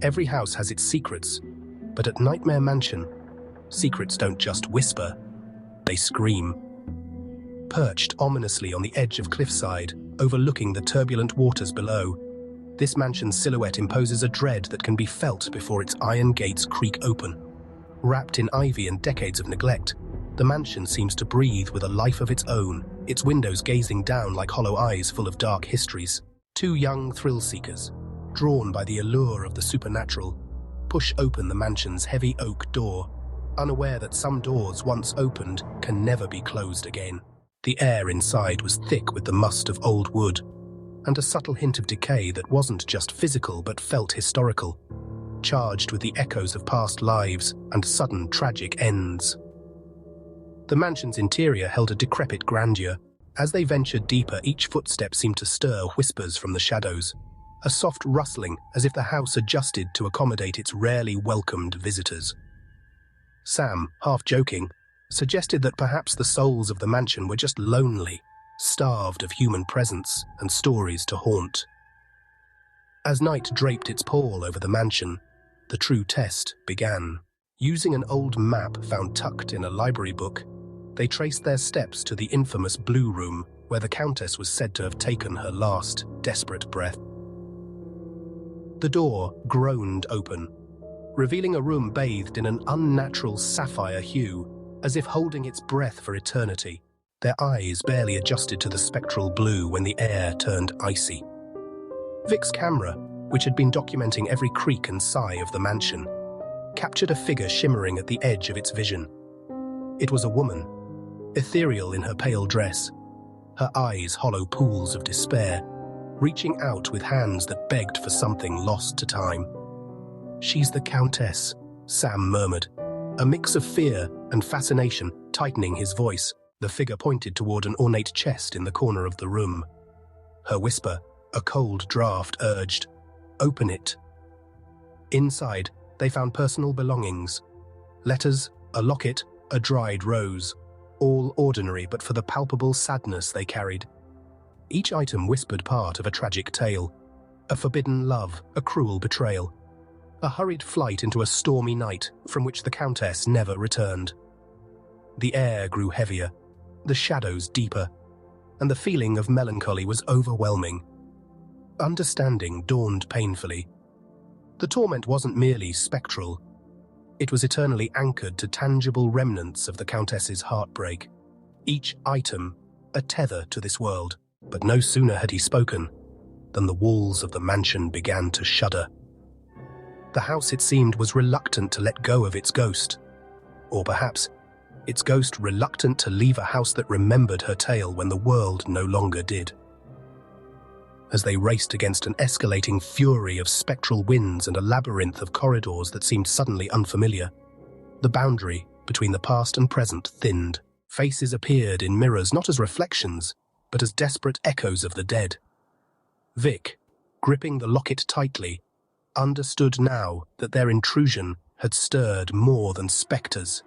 Every house has its secrets, but at Nightmare Mansion, secrets don't just whisper, they scream. Perched ominously on the edge of cliffside, overlooking the turbulent waters below, this mansion's silhouette imposes a dread that can be felt before its iron gates creak open. Wrapped in ivy and decades of neglect, the mansion seems to breathe with a life of its own, its windows gazing down like hollow eyes full of dark histories. Two young thrill-seekers, drawn by the allure of the supernatural, push open the mansion's heavy oak door, unaware that some doors once opened can never be closed again. The air inside was thick with the must of old wood, and a subtle hint of decay that wasn't just physical but felt historical, charged with the echoes of past lives and sudden tragic ends. The mansion's interior held a decrepit grandeur. As they ventured deeper, each footstep seemed to stir whispers from the shadows, a soft rustling as if the house adjusted to accommodate its rarely welcomed visitors. Sam, half joking, suggested that perhaps the souls of the mansion were just lonely, starved of human presence and stories to haunt. As night draped its pall over the mansion, the true test began. Using an old map found tucked in a library book, they traced their steps to the infamous Blue Room, where the Countess was said to have taken her last, desperate breath. The door groaned open, revealing a room bathed in an unnatural sapphire hue, as if holding its breath for eternity. Their eyes barely adjusted to the spectral blue when the air turned icy. Vic's camera, which had been documenting every creak and sigh of the mansion, captured a figure shimmering at the edge of its vision. It was a woman, ethereal in her pale dress, her eyes hollow pools of despair, reaching out with hands that begged for something lost to time. "She's the Countess," Sam murmured, a mix of fear and fascination tightening his voice. The figure pointed toward an ornate chest in the corner of the room. Her whisper, a cold draft, urged, "Open it." Inside, they found personal belongings. Letters, a locket, a dried rose, all ordinary but for the palpable sadness they carried. Each item whispered part of a tragic tale, a forbidden love, a cruel betrayal, a hurried flight into a stormy night from which the Countess never returned. The air grew heavier, the shadows deeper, and the feeling of melancholy was overwhelming. Understanding dawned painfully. The torment wasn't merely spectral. It was eternally anchored to tangible remnants of the Countess's heartbreak. Each item, a tether to this world. But no sooner had he spoken than the walls of the mansion began to shudder. The house, it seemed, was reluctant to let go of its ghost. Or perhaps, its ghost reluctant to leave a house that remembered her tale when the world no longer did. As they raced against an escalating fury of spectral winds and a labyrinth of corridors that seemed suddenly unfamiliar, the boundary between the past and present thinned. Faces appeared in mirrors not as reflections, but as desperate echoes of the dead. Vic, gripping the locket tightly, understood now that their intrusion had stirred more than specters.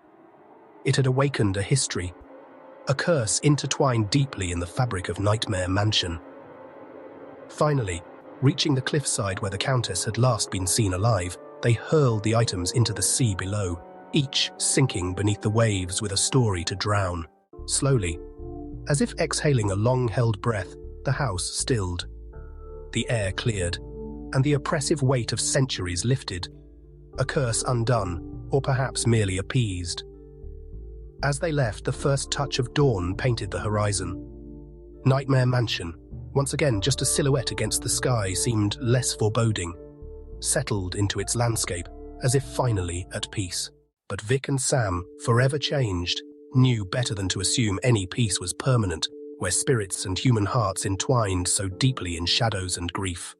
It had awakened a history, a curse intertwined deeply in the fabric of Nightmare Mansion. Finally, reaching the cliffside where the Countess had last been seen alive, they hurled the items into the sea below, each sinking beneath the waves with a story to drown. Slowly, as if exhaling a long-held breath, the house stilled. The air cleared, and the oppressive weight of centuries lifted, a curse undone, or perhaps merely appeased. As they left, the first touch of dawn painted the horizon. Nightmare Mansion, once again just a silhouette against the sky, seemed less foreboding, settled into its landscape, as if finally at peace. But Vic and Sam, forever changed, knew better than to assume any peace was permanent, where spirits and human hearts entwined so deeply in shadows and grief.